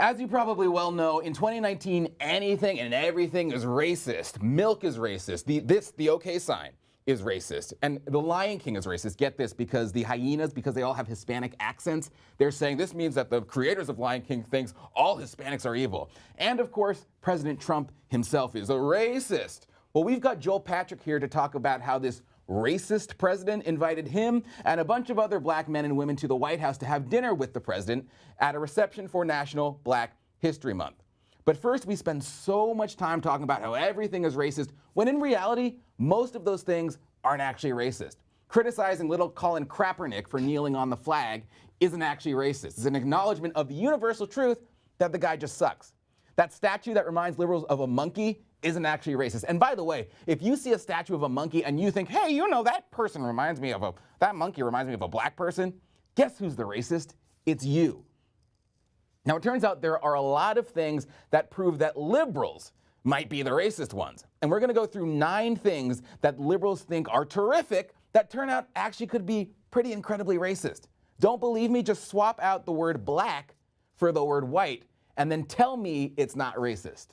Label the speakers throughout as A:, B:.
A: As you probably well know, in 2019, anything and everything is racist. Milk is racist. The OK sign is racist. And the Lion King is racist. Get this, because the hyenas, because they all have Hispanic accents, they're saying this means that the creators of Lion King thinks all Hispanics are evil. And of course, President Trump himself is a racist. Well, we've got Joel Patrick here to talk about how this racist president invited him and a bunch of other black men and women to the White House to have dinner with the president at a reception for National Black History Month. But first, we spend so much time talking about how everything is racist, when in reality, most of those things aren't actually racist. Criticizing little Colin Kaepernick for kneeling on the flag isn't actually racist. It's an acknowledgement of the universal truth that the guy just sucks. That statue that reminds liberals of a monkey isn't actually racist. And by the way, if you see a statue of a monkey and you think, hey, you know, that monkey reminds me of a black person, guess who's the racist? It's you. Now, it turns out there are a lot of things that prove that liberals might be the racist ones. And we're going to go through 9 things that liberals think are terrific that turn out actually could be pretty incredibly racist. Don't believe me? Just swap out the word black for the word white and then tell me it's not racist.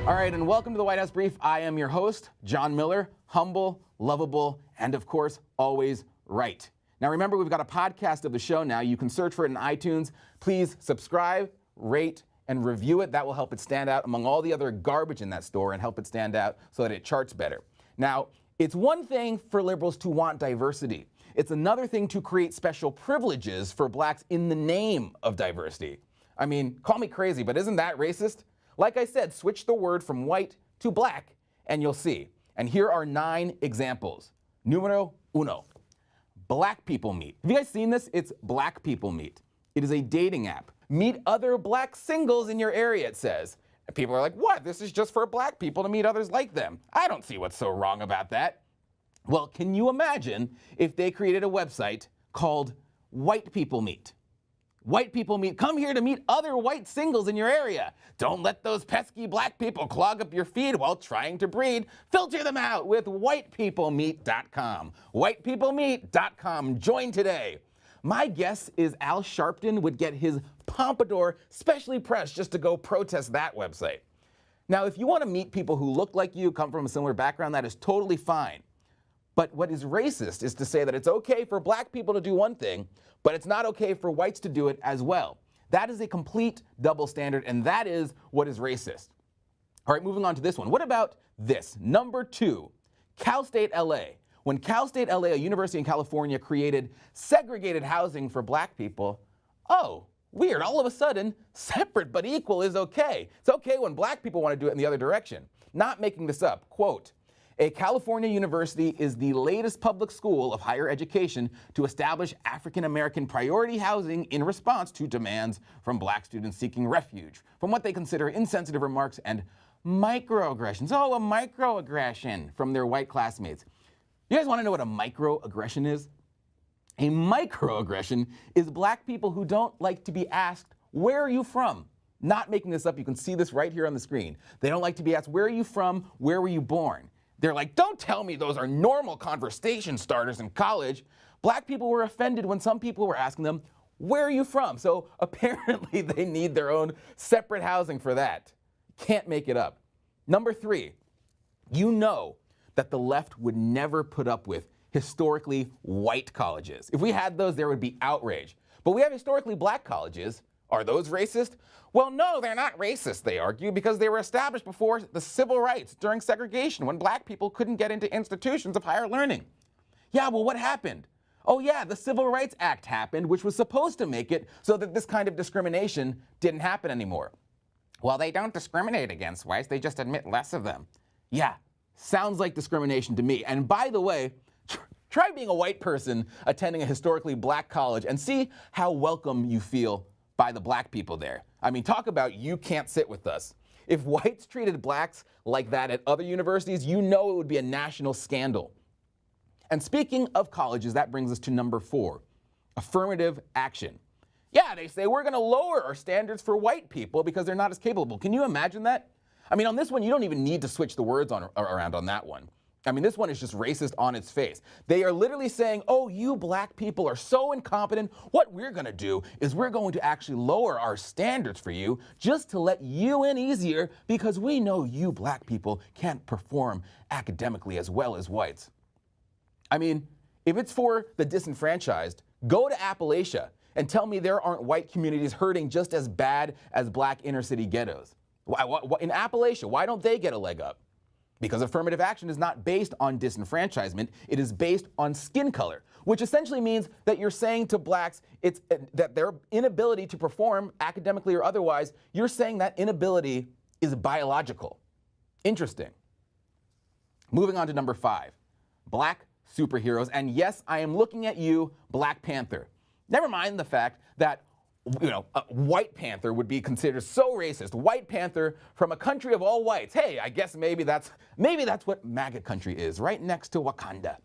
A: All right, and welcome to the White House Brief. I am your host, John Miller, humble, lovable, and of course, always right. Now remember, we've got a podcast of the show now. You can search for it in iTunes. Please subscribe, rate, and review it. That will help it stand out among all the other garbage in that store and help it stand out so that it charts better. Now, it's one thing for liberals to want diversity. It's another thing to create special privileges for blacks in the name of diversity. I mean, call me crazy, but isn't that racist? Like I said, switch the word from white to black, and you'll see. And here are 9 examples. Numero uno, Black People Meet. Have you guys seen this? It's Black People Meet. It is a dating app. Meet other black singles in your area, it says. And people are like, what? This is just for black people to meet others like them. I don't see what's so wrong about that. Well, can you imagine if they created a website called White People Meet? White people meet, come here to meet other white singles in your area. Don't let those pesky black people clog up your feed while trying to breed. Filter them out with whitepeoplemeet.com. Whitepeoplemeet.com. Join today. My guess is Al Sharpton would get his pompadour specially pressed just to go protest that website. Now, if you want to meet people who look like you, come from a similar background, that is totally fine. But what is racist is to say that it's okay for black people to do one thing, but it's not okay for whites to do it as well. That is a complete double standard, and that is what is racist. All right, moving on to this one. What about this? Number 2, Cal State LA. When Cal State LA, a university in California, created segregated housing for black people, oh, weird, all of a sudden, separate but equal is okay. It's okay when black people want to do it in the other direction. Not making this up. Quote, a California university is the latest public school of higher education to establish African-American priority housing in response to demands from black students seeking refuge from what they consider insensitive remarks and microaggressions. Oh, a microaggression from their white classmates. You guys want to know what a microaggression is? A microaggression is black people who don't like to be asked, where are you from? Not making this up, you can see this right here on the screen. They don't like to be asked, where are you from? Where were you born? They're like, don't tell me those are normal conversation starters in college. Black people were offended when some people were asking them, where are you from? So apparently they need their own separate housing for that. Can't make it up. Number 3, you know that the left would never put up with historically white colleges. If we had those, there would be outrage. But we have historically black colleges. Are those racist? Well, no, they're not racist, they argue, because they were established before the civil rights during segregation when black people couldn't get into institutions of higher learning. Yeah, well, what happened? Oh yeah, the Civil Rights Act happened, which was supposed to make it so that this kind of discrimination didn't happen anymore. Well, they don't discriminate against whites, they just admit less of them. Yeah, sounds like discrimination to me. And by the way, try being a white person attending a historically black college and see how welcome you feel by the black people there. I mean, talk about you can't sit with us. If whites treated blacks like that at other universities, you know it would be a national scandal. And speaking of colleges, that brings us to number 4, affirmative action. Yeah, they say we're gonna lower our standards for white people because they're not as capable. Can you imagine that? I mean, on this one, you don't even need to switch the words around on that one. I mean, this one is just racist on its face. They are literally saying, oh, you black people are so incompetent. What we're going to do is we're going to actually lower our standards for you just to let you in easier because we know you black people can't perform academically as well as whites. I mean, if it's for the disenfranchised, go to Appalachia and tell me there aren't white communities hurting just as bad as black inner city ghettos. In Appalachia, why don't they get a leg up? Because affirmative action is not based on disenfranchisement, it is based on skin color, which essentially means that you're saying to blacks that their inability to perform academically or otherwise, you're saying that inability is biological. Interesting. Moving on to number 5, black superheroes. And yes, I am looking at you, Black Panther. Never mind the fact that a White Panther would be considered so racist. White Panther from a country of all whites. Hey, I guess maybe that's what MAGA country is, right next to Wakanda.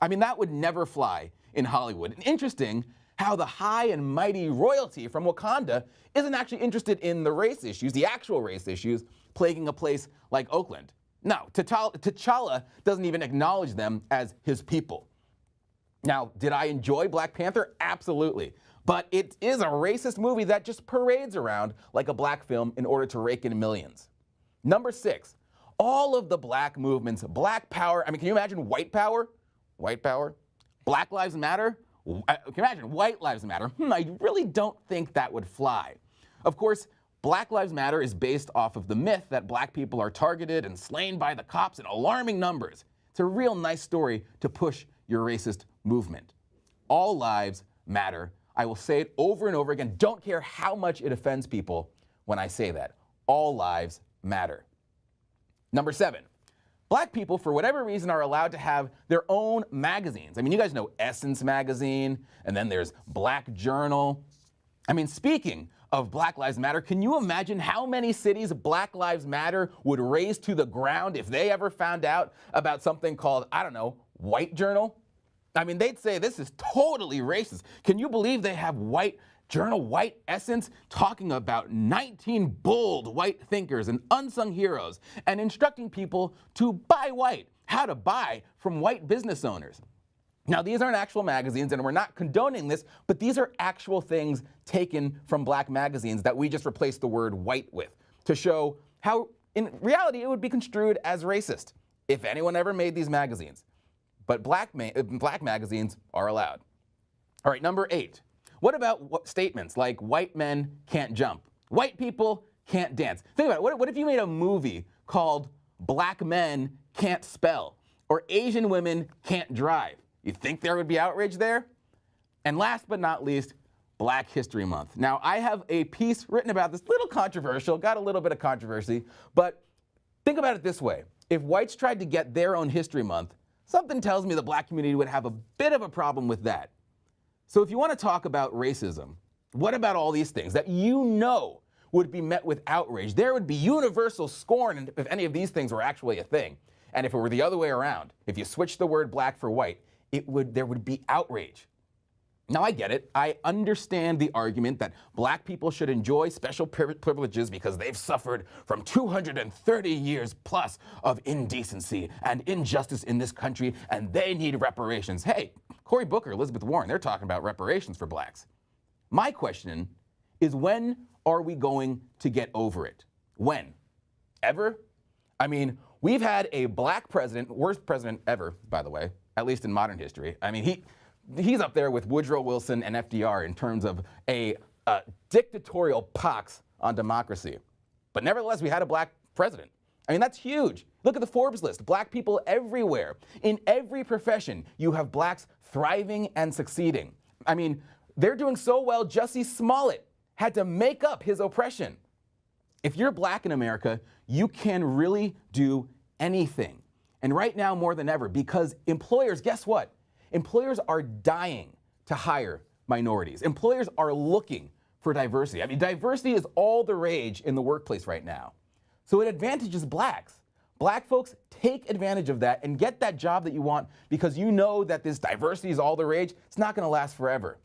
A: I mean, that would never fly in Hollywood. And interesting how the high and mighty royalty from Wakanda isn't actually interested in the race issues, the actual race issues, plaguing a place like Oakland. No, T'Challa doesn't even acknowledge them as his people. Now, did I enjoy Black Panther? Absolutely. But it is a racist movie that just parades around like a black film in order to rake in millions. Number 6, all of the black movements, black power. I mean, can you imagine white power? White power? Black Lives Matter? Can you imagine white lives matter? I really don't think that would fly. Of course, Black Lives Matter is based off of the myth that black people are targeted and slain by the cops in alarming numbers. It's a real nice story to push your racist movement. All lives matter. I will say it over and over again. Don't care how much it offends people when I say that. All lives matter. Number 7, black people, for whatever reason, are allowed to have their own magazines. I mean, you guys know Essence magazine, and then there's Black Journal. I mean, speaking of Black Lives Matter, can you imagine how many cities Black Lives Matter would raise to the ground if they ever found out about something called, I don't know, White Journal? I mean, they'd say this is totally racist. Can you believe they have White Journal, White Essence, talking about 19 bold white thinkers and unsung heroes and instructing people to buy white, how to buy from white business owners? Now, these aren't actual magazines, and we're not condoning this, but these are actual things taken from black magazines that we just replaced the word white with to show how, in reality, it would be construed as racist if anyone ever made these magazines. But black magazines are allowed. All right, number 8. What about statements like white men can't jump, white people can't dance? Think about it. What if you made a movie called Black Men Can't Spell or Asian Women Can't Drive? You think there would be outrage there? And last but not least, Black History Month. Now, I have a piece written about this, little controversial, got a little bit of controversy, but think about it this way. If whites tried to get their own History Month, something tells me the black community would have a bit of a problem with that. So if you want to talk about racism, what about all these things that you know would be met with outrage? There would be universal scorn if any of these things were actually a thing. And if it were the other way around, if you switched the word black for white, there would be outrage. Now, I get it. I understand the argument that black people should enjoy special privileges because they've suffered from 230 years plus of indecency and injustice in this country, and they need reparations. Hey, Cory Booker, Elizabeth Warren, they're talking about reparations for blacks. My question is, when are we going to get over it? When? Ever? I mean, we've had a black president, worst president ever, by the way, at least in modern history. I mean, he's up there with Woodrow Wilson and FDR in terms of a dictatorial pox on democracy. But nevertheless, we had a black president. I mean, that's huge. Look at the Forbes list. Black people everywhere. In every profession, you have blacks thriving and succeeding. I mean, they're doing so well, Jussie Smollett had to make up his oppression. If you're black in America, you can really do anything. And right now, more than ever, because employers, guess what? Employers are dying to hire minorities. Employers are looking for diversity. I mean, diversity is all the rage in the workplace right now. So it advantages blacks. Black folks take advantage of that and get that job that you want because you know that this diversity is all the rage. It's not going to last forever.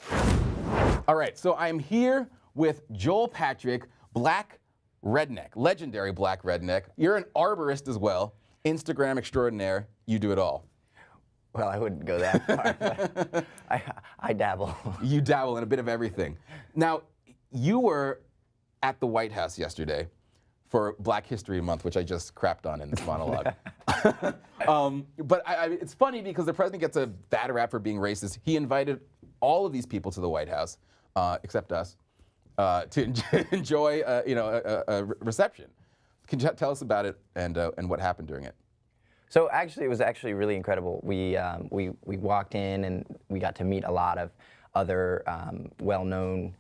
A: All right, so I'm here with Joel Patrick, black redneck, legendary black redneck. You're an arborist as well. Instagram extraordinaire, you do it all.
B: Well, I wouldn't go that far, but I dabble.
A: You dabble in a bit of everything. Now, you were at the White House yesterday for Black History Month, which I just crapped on in this monologue. But it's funny because the president gets a bad rap for being racist. He invited all of these people to the White House, except us, to enjoy a reception. Can you tell us about it and what happened during it?
B: So actually, it was actually really incredible. We walked in and we got to meet a lot of other well-known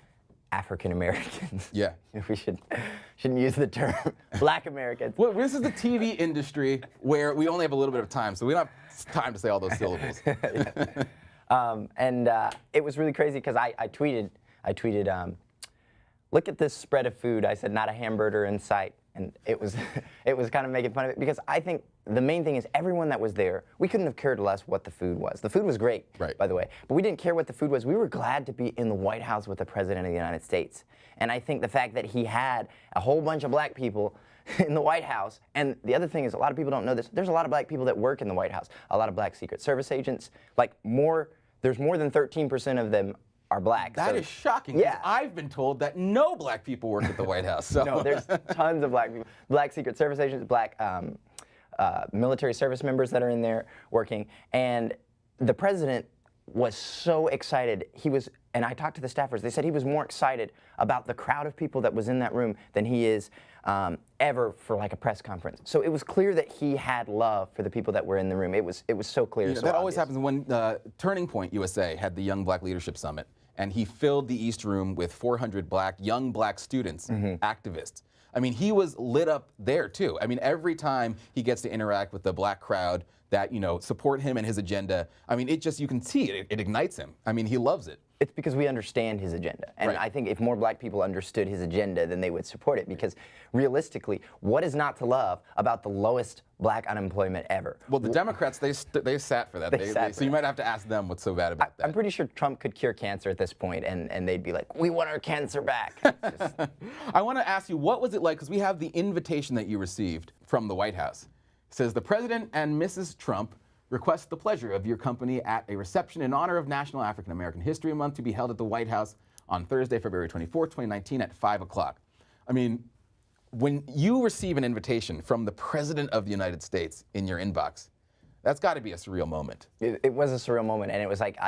B: African Americans.
A: Yeah.
B: We shouldn't use the term Black Americans.
A: Well, this is the TV industry where we only have a little bit of time, so we don't have time to say all those syllables.
B: It was really crazy because I tweeted, look at this spread of food. I said, not a hamburger in sight. And it was kind of making fun of it because I think the main thing is everyone that was there, we couldn't have cared less what the food was. The food was great,
A: right,
B: by the way, but we didn't care what the food was. We were glad to be in the White House with the President of the United States. And I think the fact that he had a whole bunch of black people in the White House, and the other thing is a lot of people don't know this, there's a lot of black people that work in the White House, a lot of black Secret Service agents, there's more than 13% of them are black.
A: That is shocking. Yeah. I've been told that no black people work at the White House. So.
B: No, there's tons of black people. Black Secret Service agents, black military service members that are in there working. And the president was so excited. And I talked to the staffers, they said he was more excited about the crowd of people that was in that room than he is ever for like a press conference. So it was clear that he had love for the people that were in the room. It was so clear. So
A: that always happens when Turning Point USA had the Young Black Leadership Summit, and he filled the East Room with 400 young black students, activists. I mean, he was lit up there too. I mean, every time he gets to interact with the black crowd that, support him and his agenda, I mean, you can see it ignites him. I mean, he loves it.
B: It's because we understand his agenda. And
A: right.
B: I think if more black people understood his agenda, then they would support it. Because realistically, what is not to love about the lowest black unemployment ever?
A: Well, the Democrats, they sat for that. So you might have to ask them what's so bad about that.
B: I'm pretty sure Trump could cure cancer at this point, and they'd be like, we want our cancer back.
A: I want to ask you, what was it like? Because we have the invitation that you received from the White House. It says, the President and Mrs. Trump request the pleasure of your company at a reception in honor of National African American History Month to be held at the White House on Thursday, February 24th, 2019 at 5 o'clock. I mean, when you receive an invitation from the President of the United States in your inbox, that's got to be a surreal moment.
B: It was a surreal moment, and it was like,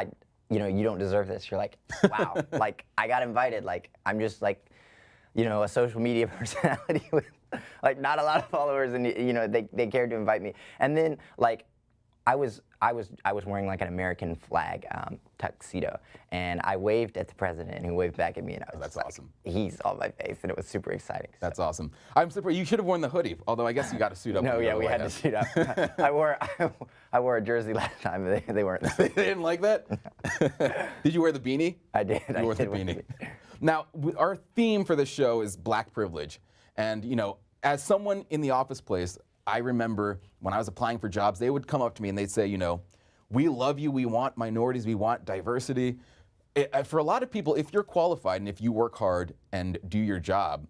B: you don't deserve this. You're like, wow, like, I got invited. Like, I'm just like, a social media personality with like not a lot of followers, and they cared to invite me. And then like, I was wearing like an American flag tuxedo, and I waved at the president, and he waved back at me, and I was
A: that's
B: like,
A: awesome.
B: He's on my face, and it was super exciting.
A: That's awesome. I'm surprised you should have worn the hoodie, although I guess you got to suit up.
B: No, yeah, we had to suit up. I wore a jersey last time, but they weren't.
A: They didn't like that? Did you wear the beanie?
B: I did.
A: You wore the beanie. Now, our theme for this show is black privilege, and as someone in the office place, I remember when I was applying for jobs, they would come up to me and they'd say, we love you, we want minorities, we want diversity. For a lot of people, if you're qualified and if you work hard and do your job,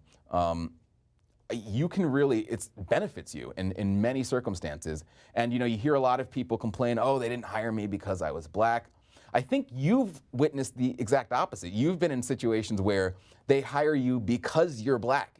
A: you can really, it benefits you in many circumstances. And you hear a lot of people complain, oh, they didn't hire me because I was black. I think you've witnessed the exact opposite. You've been in situations where they hire you because you're black.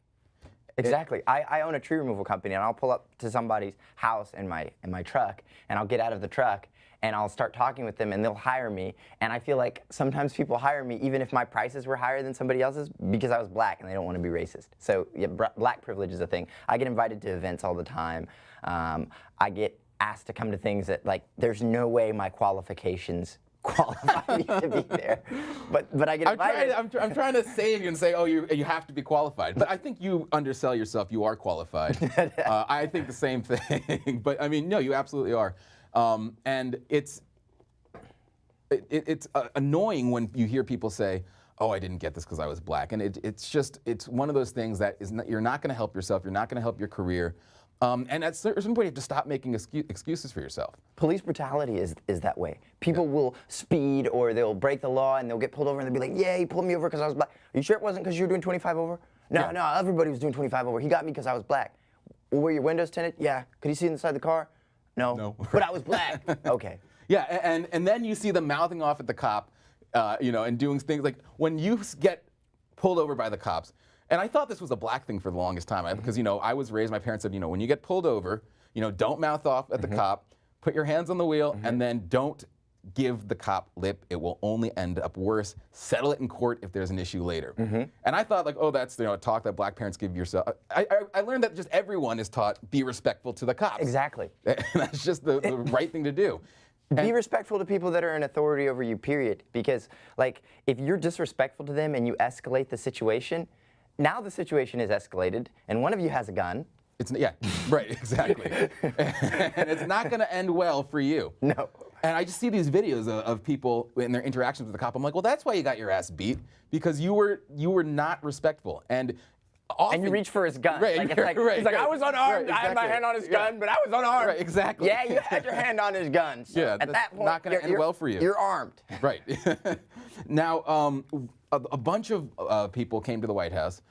B: Exactly. I own a tree removal company, and I'll pull up to somebody's house in my truck, and I'll get out of the truck, and I'll start talking with them, and they'll hire me. And I feel like sometimes people hire me even if my prices were higher than somebody else's because I was black, and they don't want to be racist. So yeah, black privilege is a thing. I get invited to events all the time. I get asked to come to things that, like, there's no way my qualifications qualify me to be there, but I get invited.
A: I'm trying to save you and say, oh, you have to be qualified. But I think you undersell yourself. You are qualified. I think the same thing. But I mean, no, you absolutely are. And it's annoying when you hear people say, oh, I didn't get this because I was black. And it's one of those things that you're not going to help yourself. You're not going to help your career. And at a certain point, you have to stop making excuses for yourself.
B: Police brutality is that way. People will speed, or they'll break the law, and they'll get pulled over, and they'll be like, yeah, he pulled me over because I was black. Are you sure it wasn't because you were doing 25 over? No, everybody was doing 25 over. He got me because I was black. were your windows tinted? Yeah. Could you see inside the car? No.
A: No.
B: But I was black. Okay.
A: Yeah, and then you see them mouthing off at the cop, and doing things like when you get pulled over by the cops. And I thought this was a black thing for the longest time because I was raised. My parents said, when you get pulled over, don't mouth off at the cop, put your hands on the wheel, and then don't give the cop lip. It will only end up worse. Settle it in court if there's an issue later. And I thought that's a talk that black parents give yourself. I learned that just everyone is taught be respectful to the cops.
B: Exactly.
A: And that's just the right thing to do.
B: Be respectful to people that are in authority over you, period. Because, if you're disrespectful to them and you escalate the situation, now the situation is escalated, and one of you has a gun.
A: Yeah, right, exactly. And it's not going to end well for you.
B: No.
A: And I just see these videos of people in their interactions with the cop. I'm like, well, that's why you got your ass beat, because you were not respectful. And
B: you reach for his gun.
A: Right,
B: He's like, I was unarmed.
A: Right, exactly.
B: I had my hand on his gun, but I was unarmed.
A: Right, exactly.
B: Yeah, you had your hand on his gun. So
A: Yeah,
B: at
A: that's
B: that point,
A: not going to end well for you.
B: You're armed.
A: Right. Now, a bunch of people came to the White House.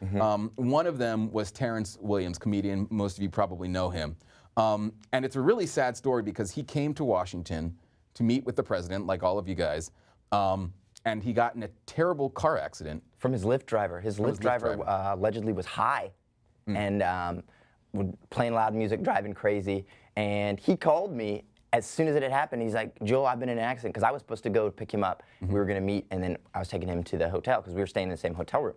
A: One of them was Terrence Williams, comedian. Most of you probably know him. And it's a really sad story because he came to Washington to meet with the president, like all of you guys, and he got in a terrible car accident.
B: From his Lyft driver. His Lyft driver allegedly was high and playing loud music, driving crazy. And he called me as soon as it had happened. He's like, Joel, I've been in an accident, because I was supposed to go pick him up. We were going to meet, and then I was taking him to the hotel because we were staying in the same hotel room.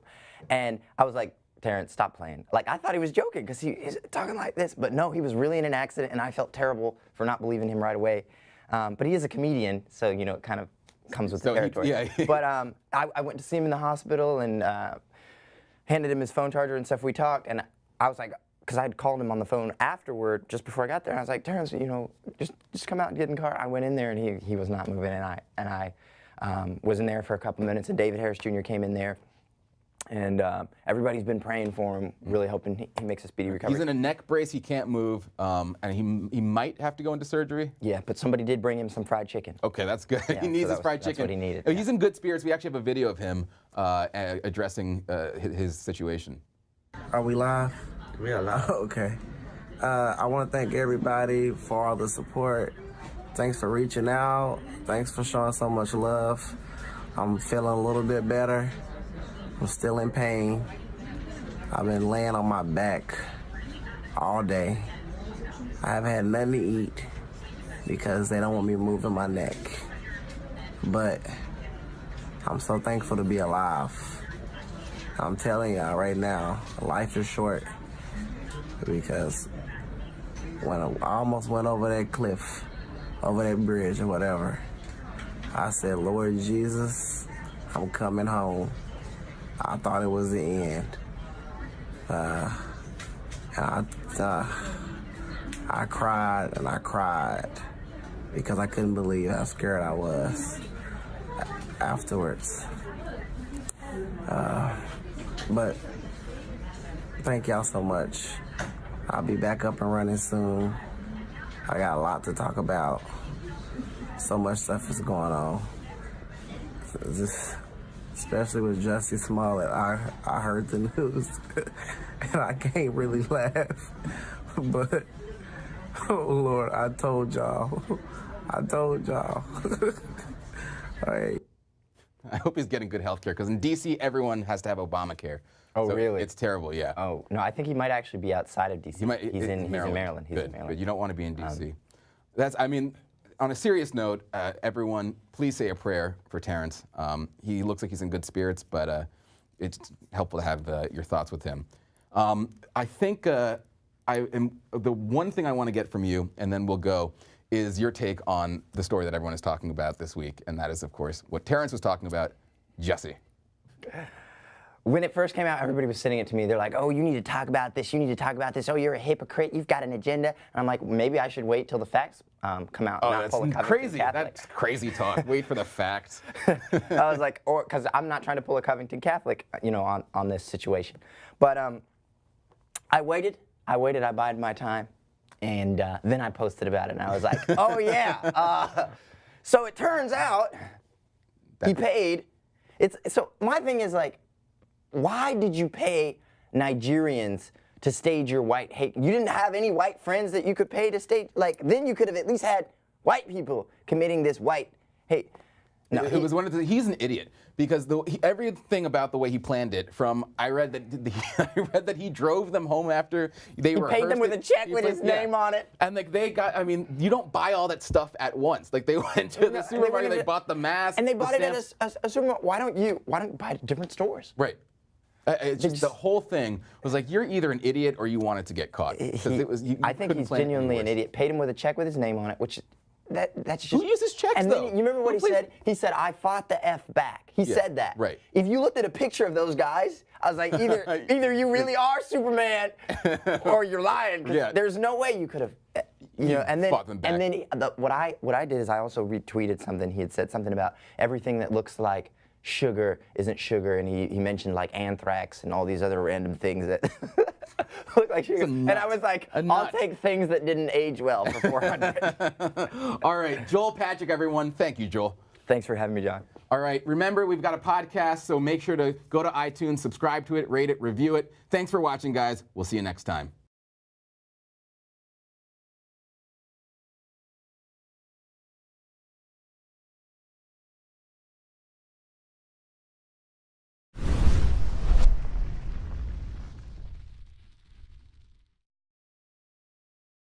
B: And I was like, Terrence, stop playing. I thought he was joking because he's talking like this, but no, he was really in an accident, and I felt terrible for not believing him right away. But he is a comedian, so it kind of comes with the territory. But I went to see him in the hospital and handed him his phone charger and stuff. We talked, and I was like, because I had called him on the phone afterward, just before I got there, and I was like, Terrence, just come out and get in the car. I went in there, and he was not moving, and I was in there for a couple minutes, and David Harris Jr. came in there. And everybody's been praying for him, really hoping he makes a speedy recovery.
A: He's in a neck brace, he can't move, and he might have to go into surgery.
B: Yeah, but somebody did bring him some fried chicken.
A: Okay, that's good.
B: Yeah,
A: he needs his fried
B: that's
A: chicken.
B: what he needed.
A: He's in good spirits. We actually have a video of him addressing his situation.
C: Are we live?
D: We are live.
C: Okay. I want to thank everybody for all the support. Thanks for reaching out. Thanks for showing so much love. I'm feeling a little bit better. I'm still in pain. I've been laying on my back all day. I haven't had nothing to eat because they don't want me moving my neck. But I'm so thankful to be alive. I'm telling y'all right now, life is short, because when I almost went over that cliff, over that bridge or whatever, I said, Lord Jesus, I'm coming home. I thought it was the end. And I cried and I cried because I couldn't believe how scared I was afterwards. But thank y'all so much. I'll be back up and running soon. I got a lot to talk about. So much stuff is going on. Especially with Jussie Smollett, I heard the news and I can't really laugh. But, oh Lord, I told y'all. I told y'all. All right.
A: I hope he's getting good health care, because in D.C., everyone has to have Obamacare.
B: Oh,
A: so
B: really?
A: It's terrible, yeah.
B: Oh, no, I think he might actually be outside of D.C. He's in Maryland. He's
A: good,
B: in Maryland.
A: But you don't want to be in D.C. On a serious note, everyone, please say a prayer for Terrence. He looks like he's in good spirits, but it's helpful to have your thoughts with him. I think the one thing I want to get from you, and then we'll go, is your take on the story that everyone is talking about this week, and that is, of course, what Terrence was talking about, Jussie.
B: When it first came out, everybody was sending it to me. They're like, oh, you need to talk about this. You need to talk about this. Oh, you're a hypocrite. You've got an agenda. And I'm like, maybe I should wait till the facts come out.
A: Oh,
B: not
A: that's crazy. That's crazy talk. Wait for the facts.
B: I was like, because I'm not trying to pull a Covington Catholic, on this situation. But I waited. I bided my time. And then I posted about it, and I was like, oh, yeah. So it turns out he paid. So my thing is, like, why did you pay Nigerians to stage your white hate. You didn't have any white friends that you could pay to stage. Like, then you could have at least had white people committing this white hate. No,
A: it was one of the, he's an idiot because everything about the way he planned it. I read that he drove them home after they rehearsed.
B: He paid them with a check with his name on it.
A: And like they got, I mean, you don't buy all that stuff at once. Like they went to the supermarket, they bought the mask,
B: and they bought it at a supermarket. Why don't you buy it at different stores?
A: Right. It's just the whole thing was like you're either an idiot or you wanted to get caught.
B: I think he's genuinely an idiot. Paid him with a check with his name on it, which. That's just.
A: Who uses checks,
B: and
A: though?
B: Then, you remember what he said? He said, "I fought the F back." He said that.
A: Right.
B: If you looked at a picture of those guys, I was like, either you really are Superman, or you're lying.
A: Yeah.
B: There's no way you could have. And then
A: fought them back.
B: and then what I did is I also retweeted something. He had said something about everything that looks like sugar isn't sugar, and he mentioned like anthrax and all these other random things that look like sugar. And I was like, I'll take things that didn't age well for 400.
A: All right, Joel Patrick, everyone. Thank you, Joel.
B: Thanks for having me, John.
A: All right, remember we've got a podcast, so make sure to go to iTunes, subscribe to it, rate it, review it. Thanks for watching, guys. We'll see you next time.